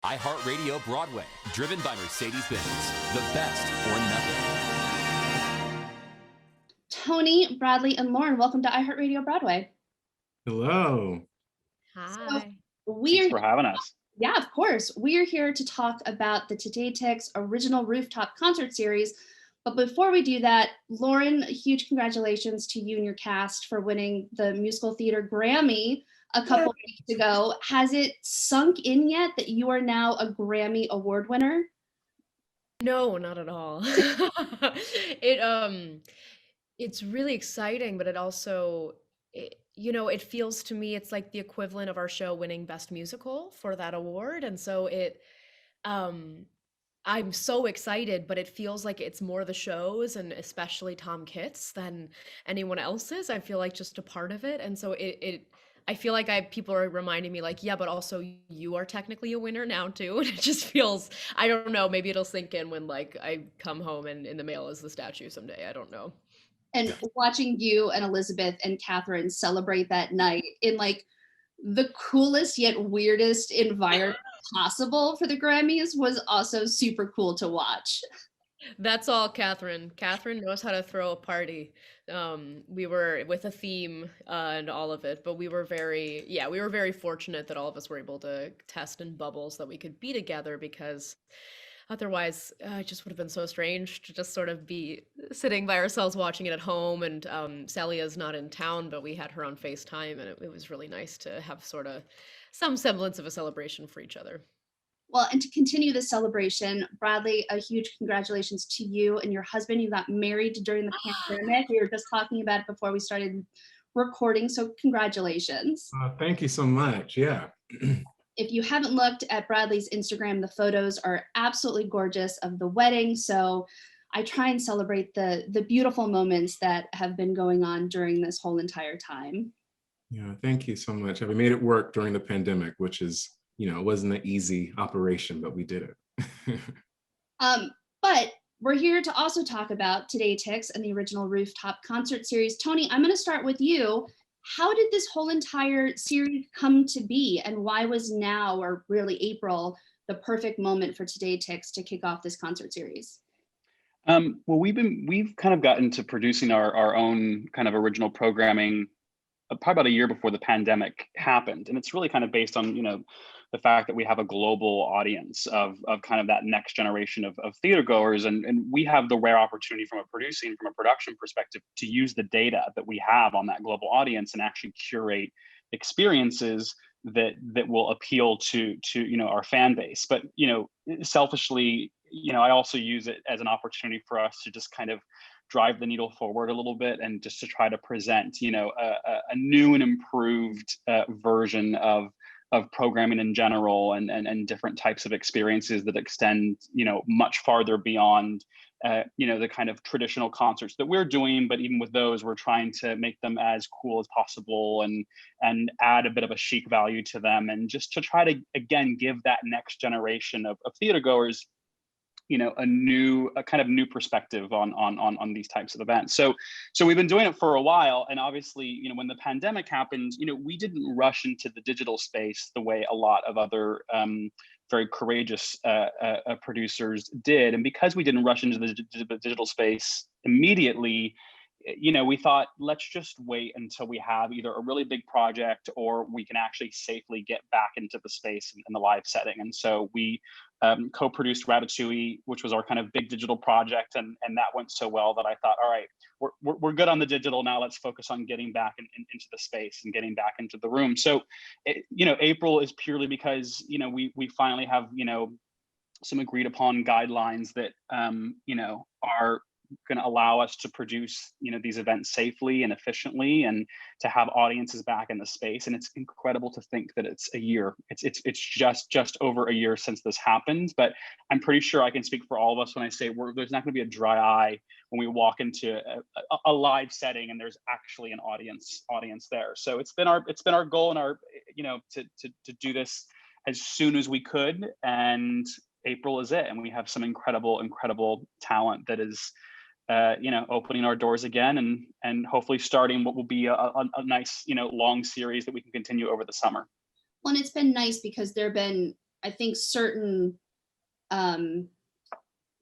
iHeartRadio Broadway, driven by Mercedes-Benz. The best or nothing. Tony, Bradley, and Lauren, welcome to iHeartRadio Broadway. Hello. So Hi. we Thanks are for having us. Yeah, of course. We are here to talk about the TodayTix original Rooftop concert series. But before we do that, Lauren, huge congratulations to you and your cast for winning the musical theater Grammy a couple weeks ago. Has it sunk in yet that you are now a Grammy Award winner? No, not at all. It's really exciting, but it also it feels to me it's like the equivalent of our show winning Best Musical for that award. And so um I'm so excited, but it feels like it's more the shows and especially Tom Kitts than anyone else's. I feel like just a part of it. And so I feel like people are reminding me like, yeah, but also you are technically a winner now too. And it just feels, I don't know, maybe it'll sink in when like I come home and in the mail is the statue someday. I don't know. And watching you and Elizabeth and Catherine celebrate that night in like the coolest yet weirdest environment possible for the Grammys was also super cool to watch. That's all Catherine. Catherine knows how to throw a party. We were with a theme and all of it, but we were very fortunate that all of us were able to test in bubbles that we could be together because otherwise it just would have been so strange to just sort of be sitting by ourselves watching it at home. And Celia's not in town, but we had her on FaceTime, and it was really nice to have sort of some semblance of a celebration for each other. Well, and to continue the celebration, Bradley, a huge congratulations to you and your husband. You got married during the pandemic. We were just talking about it before we started recording, so congratulations. Thank you so much. Yeah. If you haven't looked at Bradley's Instagram, the photos are absolutely gorgeous of the wedding. So I try and celebrate the beautiful moments that have been going on during this whole entire time. Yeah, thank you so much. We made it work during the pandemic, which is, it wasn't an easy operation, but we did it. But we're here to also talk about TodayTix and the original Rooftop concert series. Tony, I'm going to start with you. How did this whole entire series come to be, and why was now, or really April, the perfect moment for TodayTix to kick off this concert series? Well, we've kind of gotten to producing our own kind of original programming probably about a year before the pandemic happened, and it's really kind of based on the fact that we have a global audience of kind of that next generation of theater goers, and we have the rare opportunity from a production perspective to use the data that we have on that global audience and actually curate experiences that will appeal to our fan base. But selfishly, I also use it as an opportunity for us to just kind of drive the needle forward a little bit and just to try to present a new and improved version of programming in general and different types of experiences that extend much farther beyond the kind of traditional concerts that we're doing. But even with those, we're trying to make them as cool as possible and add a bit of a chic value to them, and just to try to again give that next generation of theater goers a kind of new perspective on these types of events. So we've been doing it for a while, and obviously, when the pandemic happened, we didn't rush into the digital space the way a lot of other very courageous producers did. And because we didn't rush into the digital space immediately, we thought, let's just wait until we have either a really big project or we can actually safely get back into the space in the live setting. And so we co-produced Ratatouille, which was our kind of big digital project, and that went so well that I thought, all right, we're good on the digital now. Let's focus on getting back into the space and getting back into the room. So, April is purely because we finally have some agreed upon guidelines that are going to allow us to produce these events safely and efficiently, and to have audiences back in the space. And it's incredible to think that it's a year. It's just over a year since this happened. But I'm pretty sure I can speak for all of us when I say there's not going to be a dry eye when we walk into a live setting and there's actually an audience there. So it's been our goal and our to do this as soon as we could, and April is it. And we have some incredible talent that is opening our doors again, and hopefully starting what will be a nice long series that we can continue over the summer. Well, and it's been nice because there have been I think, certain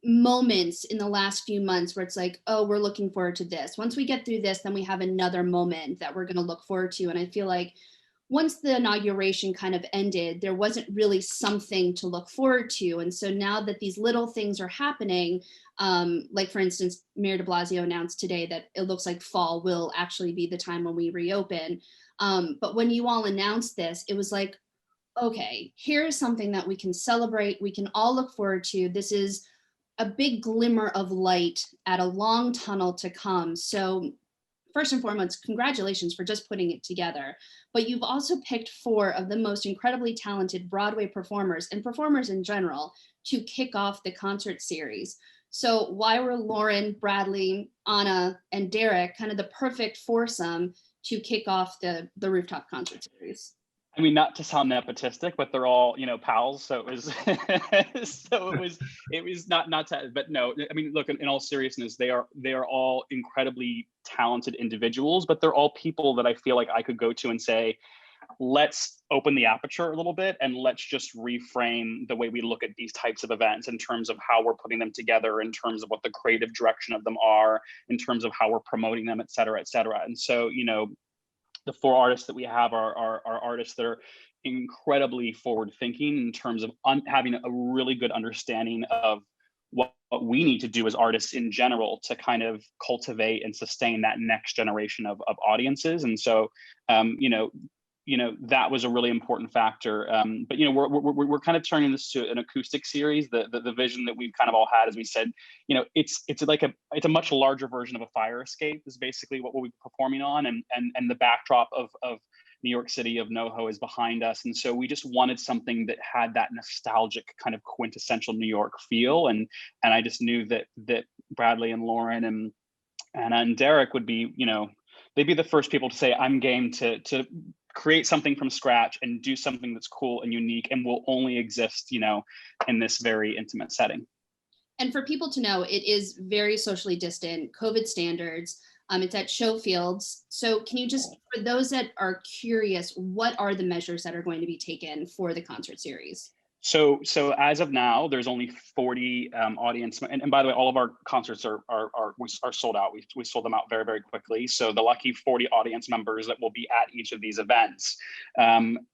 moments in the last few months where it's like, oh, we're looking forward to this. Once we get through this, then we have another moment that we're going to look forward to. And I feel like once the inauguration kind of ended, there wasn't really something to look forward to. And so now that these little things are happening, like for instance, Mayor de Blasio announced today that it looks like fall will actually be the time when we reopen. But when you all announced this, it was like, okay, here's something that we can celebrate, we can all look forward to. This is a big glimmer of light at a long tunnel to come. So first and foremost, congratulations for just putting it together. But you've also picked 4 of the most incredibly talented Broadway performers and performers in general to kick off the concert series. So why were Lauren, Bradley, Anna, and Derek kind of the perfect foursome to kick off the Rooftop concert series? I mean, not to sound nepotistic, but they're all, pals. So it was, it was not to, but no, I mean, look, in all seriousness, they are all incredibly talented individuals, but they're all people that I feel like I could go to and say, let's open the aperture a little bit and let's just reframe the way we look at these types of events in terms of how we're putting them together, in terms of what the creative direction of them are, in terms of how we're promoting them, et cetera, et cetera. And so, the 4 artists that we have are artists that are incredibly forward thinking in terms of having a really good understanding of what we need to do as artists in general to kind of cultivate and sustain that next generation of audiences. And so, that was a really important factor. But we're kind of turning this to an acoustic series. The vision that we've kind of all had, as we said, it's a much larger version of a fire escape is basically what we'll be performing on, and the backdrop of New York City, of NoHo, is behind us. And so we just wanted something that had that nostalgic kind of quintessential New York feel. And I just knew that Bradley and Lauren and Anna and Derek would be, they'd be the first people to say, I'm game to create something from scratch and do something that's cool and unique and will only exist, in this very intimate setting. And for people to know, it is very socially distant, COVID standards. It's at Showfields. So can you just, for those that are curious, what are the measures that are going to be taken for the concert series? So as of now, there's only 40 audience, and by the way, all of our concerts are sold out. We sold them out very, very quickly. So the lucky 40 audience members that will be at each of these events.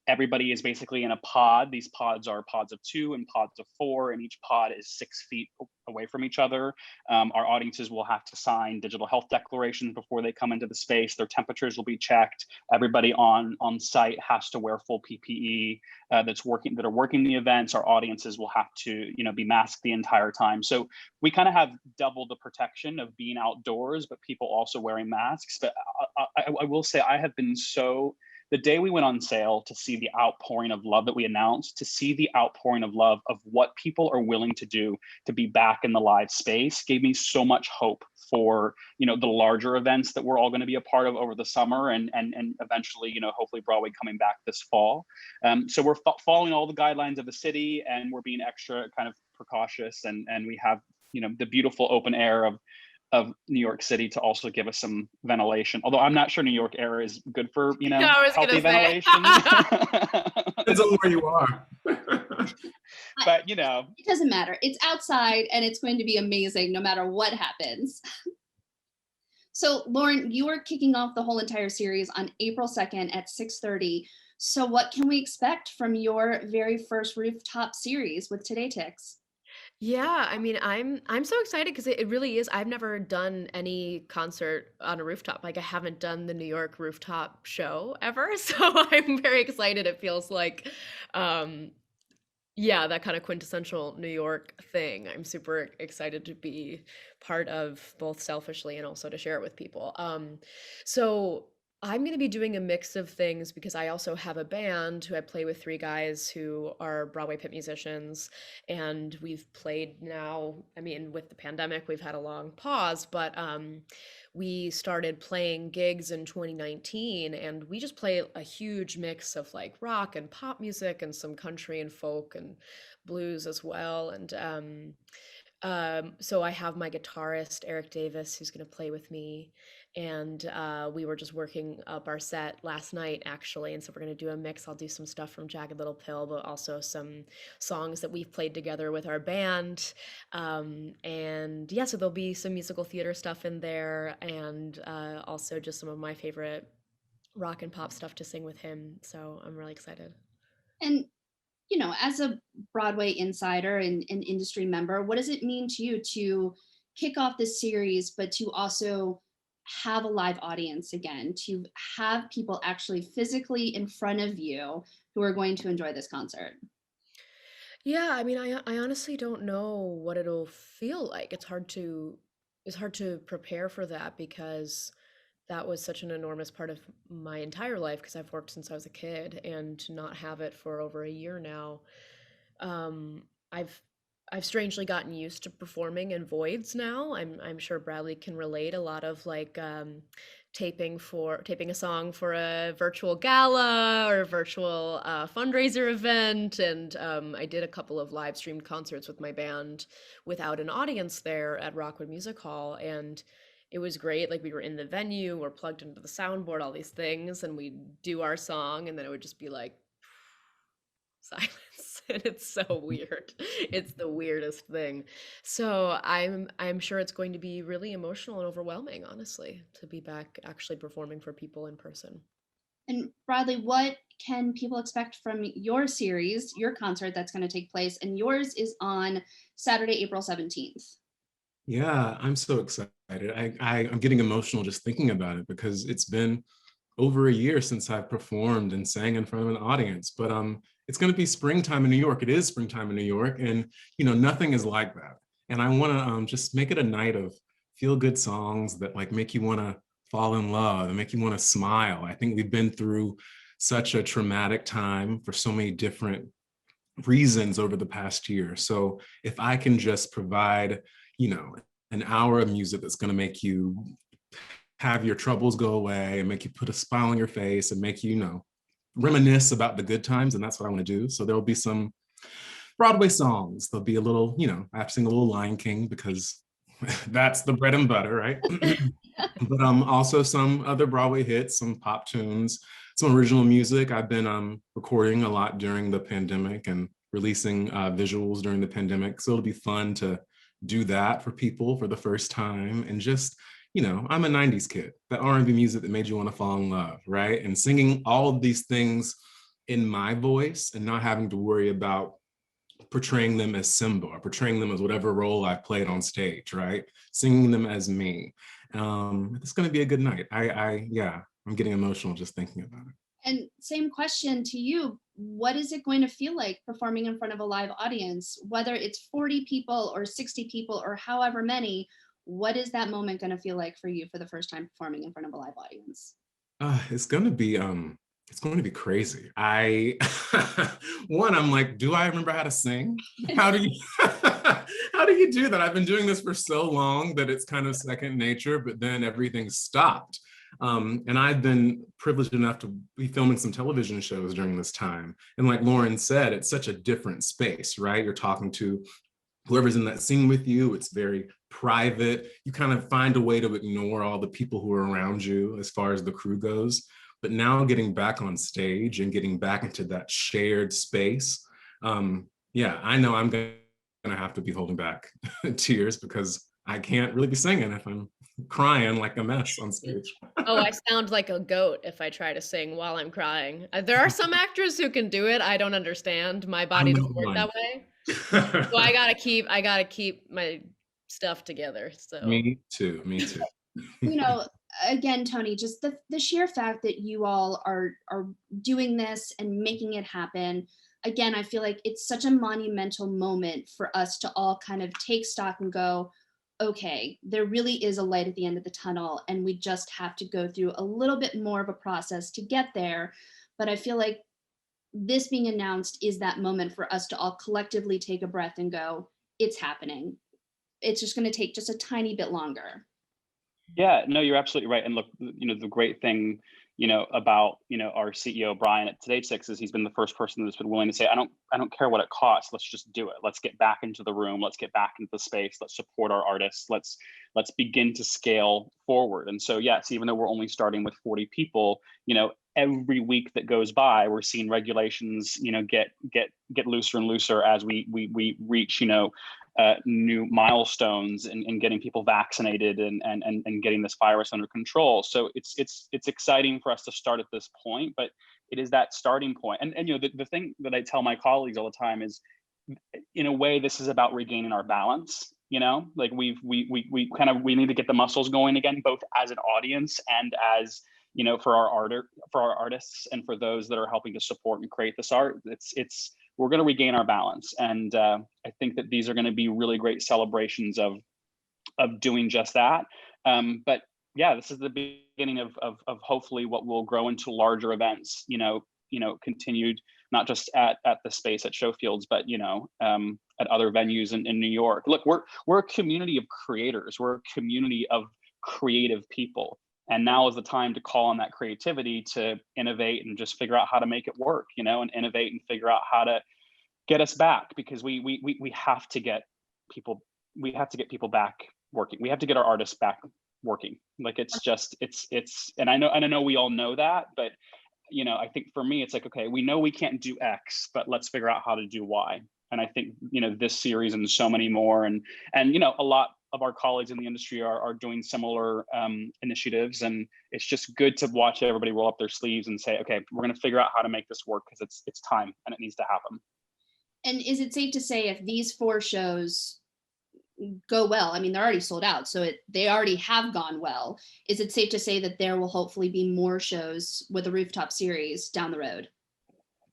Everybody is basically in a pod. These pods are pods of 2 and pods of 4, and each pod is 6 feet away from each other. Our audiences will have to sign digital health declarations before they come into the space. Their temperatures will be checked. Everybody on site has to wear full PPE that are working the events. Our audiences will have to, be masked the entire time. So we kind of have double the protection of being outdoors, but people also wearing masks. But I will say, I have been the day we went on sale, to see the outpouring of love that we announced, to see the outpouring of love of what people are willing to do to be back in the live space, gave me so much hope for, the larger events that we're all going to be a part of over the summer, and eventually, hopefully Broadway coming back this fall. So we're following all the guidelines of the city, and we're being extra kind of precautious, and we have, the beautiful open air of New York City to also give us some ventilation. Although I'm not sure New York air is good for, healthy ventilation. Depends on where you are. But, It doesn't matter. It's outside and it's going to be amazing no matter what happens. So Lauren, you are kicking off the whole entire series on April 2nd at 6:30. So what can we expect from your very first Rooftop series with TodayTix? Yeah, I mean, I'm so excited because it really is. I've never done any concert on a rooftop. Like I haven't done the New York rooftop show ever. So I'm very excited. It feels like yeah, that kind of quintessential New York thing. I'm super excited to be part of, both selfishly and also to share it with people. So I'm going to be doing a mix of things because I also have a band who I play with, 3 guys who are Broadway pit musicians. And we've played now, I mean, with the pandemic, we've had a long pause, but we started playing gigs in 2019, and we just play a huge mix of like rock and pop music and some country and folk and blues as well. And So I have my guitarist, Eric Davis, who's going to play with me. And we were just working up our set last night, actually. And so we're going to do a mix. I'll do some stuff from Jagged Little Pill, but also some songs that we've played together with our band. And yeah, so there'll be some musical theater stuff in there, and also just some of my favorite rock and pop stuff to sing with him. So I'm really excited. And as a Broadway insider and an industry member, what does it mean to you to kick off this series, but to also have a live audience again, to have people actually physically in front of you who are going to enjoy this concert? Yeah, I mean, I honestly don't know what it'll feel like. It's hard to prepare for that because that was such an enormous part of my entire life because I've worked since I was a kid, and to not have it for over a year now. Um, I've I've strangely gotten used to performing in voids now. I'm sure Bradley can relate. A lot of like taping a song for a virtual gala or a virtual fundraiser event, and I did a couple of live streamed concerts with my band without an audience there at Rockwood Music Hall, and it was great. Like, we were in the venue, we're plugged into the soundboard, all these things, and we do our song, and then it would just be like silence. And it's so weird. It's the weirdest thing. So I'm sure it's going to be really emotional and overwhelming, honestly, to be back actually performing for people in person. And Bradley, what can people expect from your series, your concert that's going to take place? And yours is on Saturday, April 17th. Yeah, I'm so excited. I'm getting emotional just thinking about it because it's been over a year since I've performed and sang in front of an audience. But it's going to be springtime in New York. It is springtime in New York, and nothing is like that. And I want to just make it a night of feel good songs that like make you want to fall in love and make you want to smile. I think we've been through such a traumatic time for so many different reasons over the past year. So if I can just provide, an hour of music that's going to make you have your troubles go away and make you put a smile on your face and make you, reminisce about the good times, and that's what I want to do. So there'll be some Broadway songs. There'll be a little, I have to sing a little Lion King because that's the bread and butter, right? But also some other Broadway hits, some pop tunes, some original music. I've been recording a lot during the pandemic and releasing visuals during the pandemic. So it'll be fun to do that for people for the first time. And just, I'm a 90s kid, that R&B music that made you want to fall in love, right? And singing all of these things in my voice and not having to worry about portraying them as Simba or portraying them as whatever role I played on stage, right? Singing them as me. It's going to be a good night. I'm getting emotional just thinking about it. And same question to you. What is it going to feel like performing in front of a live audience? Whether it's 40 people or 60 people or however many, what is that moment going to feel like for you for the first time performing in front of a live audience? It's going to be crazy. I'm like, do I remember how to sing? How do you how do you do that? I've been doing this for so long that it's kind of second nature, but then everything stopped. And I've been privileged enough to be filming some television shows during this time. And like Lauren said, it's such a different space, right? You're talking to whoever's in that scene with you. It's very private. You kind of find a way to ignore all the people who are around you as far as the crew goes. But now getting back on stage and getting back into that shared space, I know I'm gonna have to be holding back tears because I can't really be singing if I'm crying like a mess on stage. Oh, I sound like a goat if I try to sing while I'm crying. There are some actors who can do it. I don't understand. My body doesn't work that way. So I gotta keep my stuff together. So Me too. Again, Tony, just the sheer fact that you all are doing this and making it happen. Again, I feel like it's such a monumental moment for us to all kind of take stock and go, okay, there really is a light at the end of the tunnel, and we just have to go through a little bit more of a process to get there. But I feel like this being announced is that moment for us to all collectively take a breath and go, it's happening. It's just going to take just a tiny bit longer. Yeah, no, you're absolutely right. And look, the great thing about, our CEO Brian at TodayTix, is he's been the first person that's been willing to say, I don't care what it costs. Let's just do it. Let's get back into the room. Let's get back into the space. Let's support our artists. Let's begin to scale forward. And so, yes, even though we're only starting with 40 people, every week that goes by, we're seeing regulations, get looser and looser as we reach, new milestones in getting people vaccinated and getting this virus under control. So it's exciting for us to start at this point, but it is that starting point. And the thing that I tell my colleagues all the time is, in a way, this is about regaining our balance. Like we need to get the muscles going again, both as an audience and as for our artists and for those that are helping to support and create this art. We're going to regain our balance, and I think that these are going to be really great celebrations of doing just that. But yeah, this is the beginning of hopefully what will grow into larger events. Continued not just at the space at Showfields, but at other venues in New York. Look, we're a community of creators. We're a community of creative people. And now is the time to call on that creativity to innovate and just figure out how to make it work, and innovate and figure out how to get us back, because we have to get people back working. We have to get our artists back working. Like it's and I know we all know that, but I think for me, it's like, okay, we know we can't do X, but let's figure out how to do Y. And I think, this series and so many more, and a lot of our colleagues in the industry are doing similar initiatives. And it's just good to watch everybody roll up their sleeves and say, okay, we're going to figure out how to make this work, because it's time and it needs to happen. And is it safe to say, if these 4 shows go well, I mean, they're already sold out, so they already have gone well, is it safe to say that there will hopefully be more shows with the Rooftop series down the road?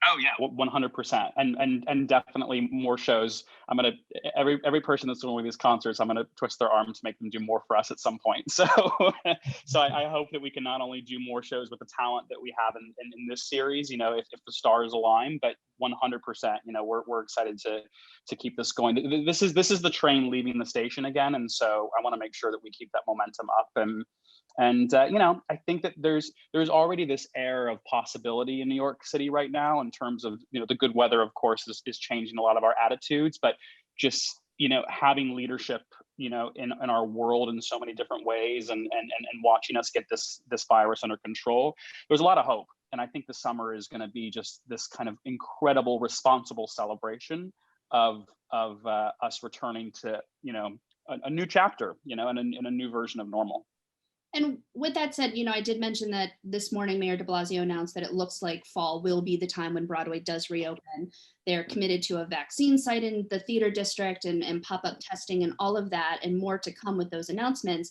Oh yeah, 100%, and definitely more shows. I'm gonna every person that's doing these concerts, I'm gonna twist their arm to make them do more for us at some point. So, I hope that we can not only do more shows with the talent that we have in this series, if the stars align, but 100%, we're excited to keep this going. This is the train leaving the station again, and so I want to make sure that we keep that momentum up. And I think that there's already this air of possibility in New York City right now, in terms of, the good weather, of course, is changing a lot of our attitudes, but just, having leadership, in our world in so many different ways, and watching us get this virus under control, there's a lot of hope. And I think the summer is going to be just this kind of incredible, responsible celebration of us returning to, a new chapter, and a new version of normal. And with that said, I did mention that this morning Mayor de Blasio announced that it looks like fall will be the time when Broadway does reopen. They're committed to a vaccine site in the theater district and pop-up testing and all of that, and more to come with those announcements.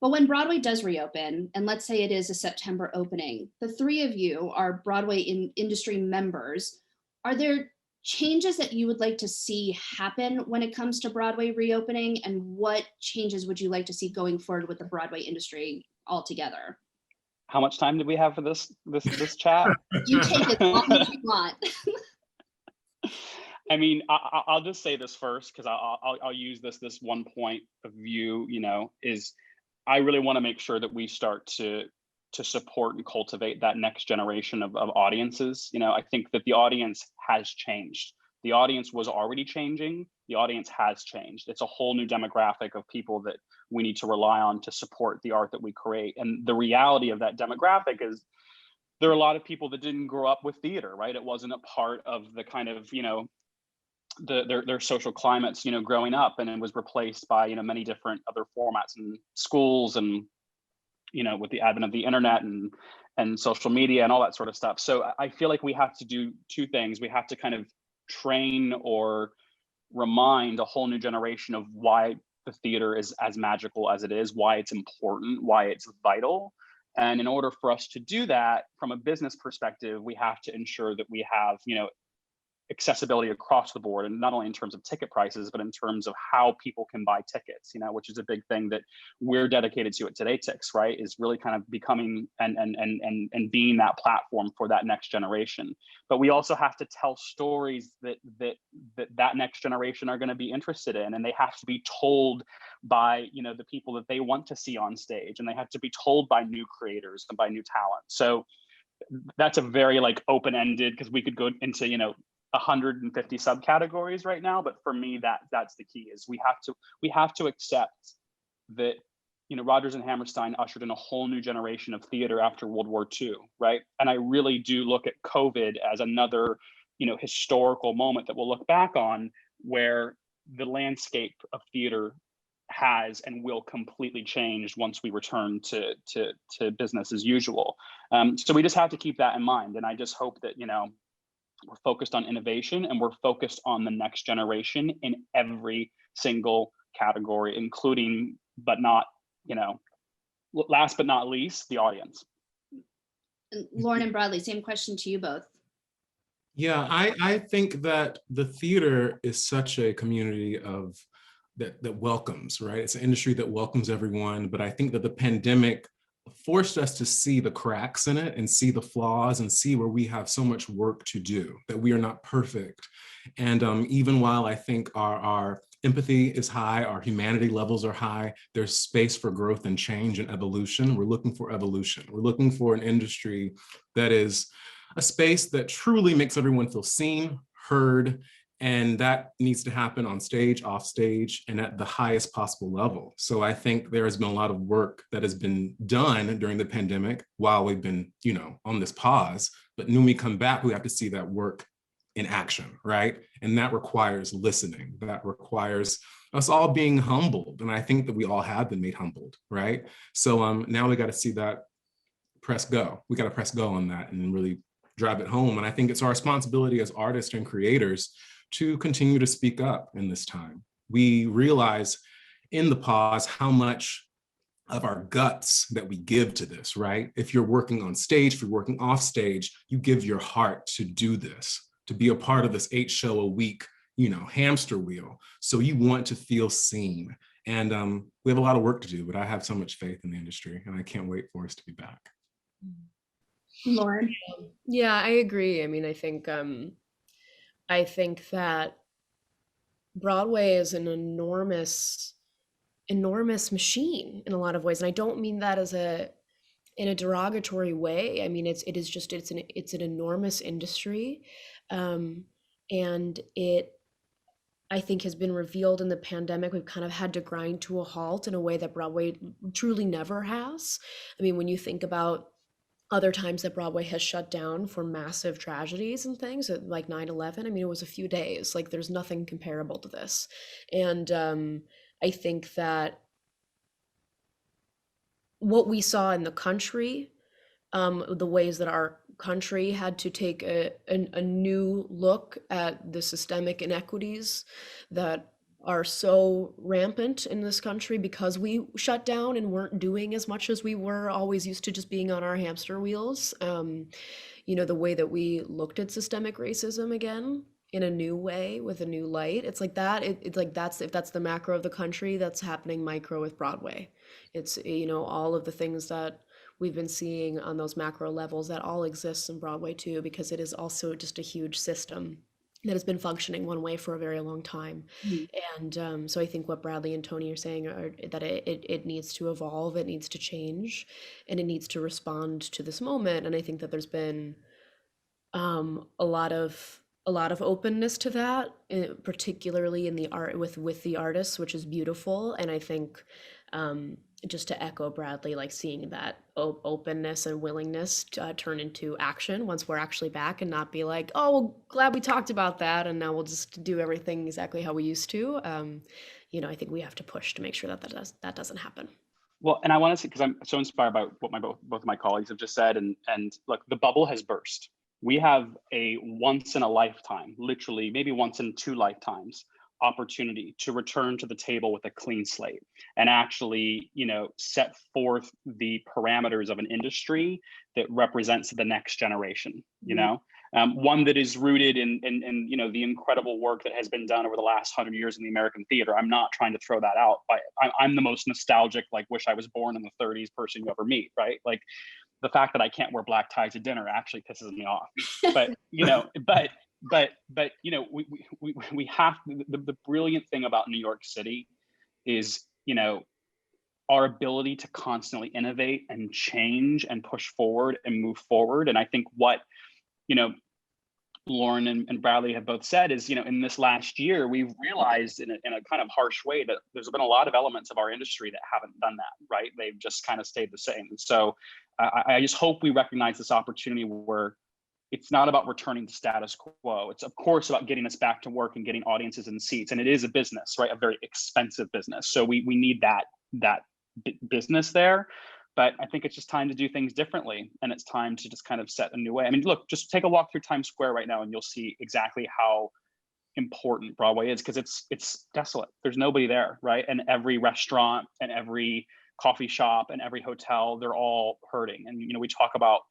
But when Broadway does reopen, and let's say it is a September opening, the 3 of you are Broadway industry members. Are there changes that you would like to see happen when it comes to Broadway reopening, and what changes would you like to see going forward with the Broadway industry altogether? How much time do we have for this chat? You take as long as you want. I mean, I'll just say this first, because I'll use this one point of view, is I really want to make sure that we start to support and cultivate that next generation of audiences. I think that the audience has changed. The audience was already changing. The audience has changed. It's a whole new demographic of people that we need to rely on to support the art that we create. And the reality of that demographic is there are a lot of people that didn't grow up with theater, right? It wasn't a part of the kind of, their social climates, growing up, and it was replaced by, many different other formats in schools, and with the advent of the internet and social media and all that sort of stuff. So I feel like we have to do 2 things. We have to kind of train or remind a whole new generation of why the theater is as magical as it is, why it's important, why it's vital. And in order for us to do that from a business perspective, we have to ensure that we have, accessibility across the board, and not only in terms of ticket prices, but in terms of how people can buy tickets, which is a big thing that we're dedicated to at TodayTix, right? Is really kind of becoming and being that platform for that next generation. But we also have to tell stories that next generation are going to be interested in, and they have to be told by the people that they want to see on stage, and they have to be told by new creators and by new talent. So that's a very open-ended, because we could go into 150 subcategories right now, but for me that's the key. Is we have to accept that Rodgers and Hammerstein ushered in a whole new generation of theater after World War II, right? And I really do look at COVID as another historical moment that we'll look back on, where the landscape of theater has and will completely change once we return to business as usual. So we just have to keep that in mind. And I just hope that, we're focused on innovation, and we're focused on the next generation in every single category, including, but not, last but not least, the audience. Lauren and Bradley, same question to you both. Yeah, I think that the theater is such a community that welcomes, right? It's an industry that welcomes everyone, but I think that the pandemic forced us to see the cracks in it and see the flaws and see where we have so much work to do, that we are not perfect. And even while I think our empathy is high, our humanity levels are high, there's space for growth and change and evolution. We're looking for evolution. We're looking for an industry that is a space that truly makes everyone feel seen, heard, and that needs to happen on stage, off stage, and at the highest possible level. So I think there has been a lot of work that has been done during the pandemic while we've been, on this pause. But when we come back, we have to see that work in action, right? And that requires listening. That requires us all being humbled. And I think that we all have been made humbled, right? So now we got to see that press go. We got to press go on that and really drive it home. And I think it's our responsibility as artists and creators to continue to speak up in this time. We realize in the pause how much of our guts that we give to this, right? If you're working on stage, if you're working off stage, you give your heart to do this, to be a part of this 8 show a week, hamster wheel. So you want to feel seen. And we have a lot of work to do, but I have so much faith in the industry, and I can't wait for us to be back. Lauren? Yeah, I agree. I mean, I think that Broadway is an enormous machine in a lot of ways. And I don't mean that in a derogatory way. I mean, it's an enormous industry. And it, I think, has been revealed in the pandemic. We've kind of had to grind to a halt in a way that Broadway truly never has. I mean, when you think about other times that Broadway has shut down for massive tragedies and things, like 9/11, I mean, it was a few days. There's nothing comparable to this. And I think that what we saw in the country, the ways that our country had to take a new look at the systemic inequities that are so rampant in this country because we shut down and weren't doing as much as we were always used to, just being on our hamster wheels. The way that we looked at systemic racism again in a new way with a new light. It's like that. It's like if that's the macro of the country, that's happening micro with Broadway. It's, all of the things that we've been seeing on those macro levels, that all exists in Broadway too, because it is also just a huge system that has been functioning one way for a very long time. And so I think what Bradley and Tony are saying are that it needs to evolve, it needs to change, and it needs to respond to this moment. And I think that there's been a lot of openness to that, particularly in the art with the artists, which is beautiful. And I think just to echo Bradley, seeing that openness and willingness to turn into action once we're actually back, and not be like, oh, well, glad we talked about that, and now we'll just do everything exactly how we used to. I think we have to push to make sure that doesn't happen. Well, and I want to say, because I'm so inspired by what both of my colleagues have just said, and look, the bubble has burst. We have a once in a lifetime, literally maybe once in 2 lifetimes, opportunity to return to the table with a clean slate and actually, set forth the parameters of an industry that represents the next generation, one that is rooted in the incredible work that has been done over the last 100 years in the American theater. I'm not trying to throw that out. I'm the most nostalgic, like, wish I was born in the 30s person you ever meet, right? Like, the fact that I can't wear black tie to dinner actually pisses me off. But we have the brilliant thing about New York City is our ability to constantly innovate and change and push forward and move forward. And I think what Lauren and Bradley have both said is, in this last year, we've realized in a kind of harsh way that there's been a lot of elements of our industry that haven't done that, right? They've just kind of stayed the same. And so I just hope we recognize this opportunity where it's not about returning to status quo. It's of course about getting us back to work and getting audiences in seats. And it is a business, right? A very expensive business. So we need that business there. But I think it's just time to do things differently. And it's time to just kind of set a new way. I mean, look, just take a walk through Times Square right now and you'll see exactly how important Broadway is, because it's desolate. There's nobody there, right? And every restaurant and every coffee shop and every hotel, they're all hurting. And, we talk about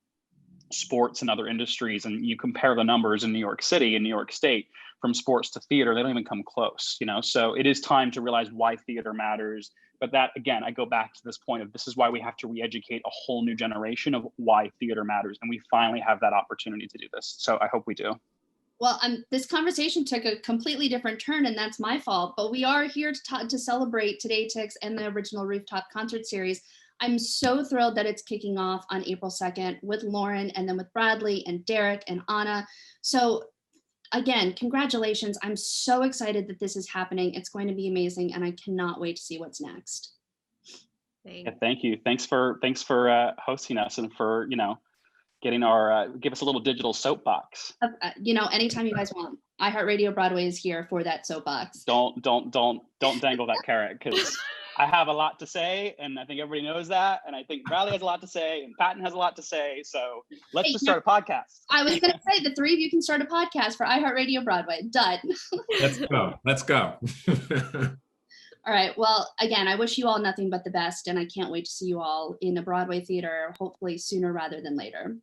sports and other industries, and you compare the numbers in New York City and New York State from sports to theater, they don't even come close, So it is time to realize why theater matters. But that, again, I go back to this point of this is why we have to re-educate a whole new generation of why theater matters. And we finally have that opportunity to do this. So I hope we do. Well, this conversation took a completely different turn, and that's my fault. But we are here to celebrate TodayTix and the original Rooftop concert series. I'm so thrilled that it's kicking off on April 2nd with Lauren and then with Bradley and Derek and Anna. So again, congratulations. I'm so excited that this is happening. It's going to be amazing, and I cannot wait to see what's next. Thank you. Thanks for hosting us and for, getting our, give us a little digital soapbox. Anytime you guys want. iHeartRadio Broadway is here for that soapbox. Don't dangle that carrot, because I have a lot to say, and I think everybody knows that. And I think Bradley has a lot to say, and Patten has a lot to say. So let's just start a podcast. I was going to say the three of you can start a podcast for iHeartRadio Broadway. Done. Let's go. All right. Well, again, I wish you all nothing but the best, and I can't wait to see you all in a Broadway theater, hopefully sooner rather than later.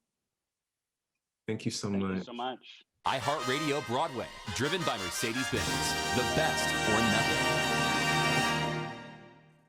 Thank you so much. iHeartRadio Broadway, driven by Mercedes-Benz. The best or nothing.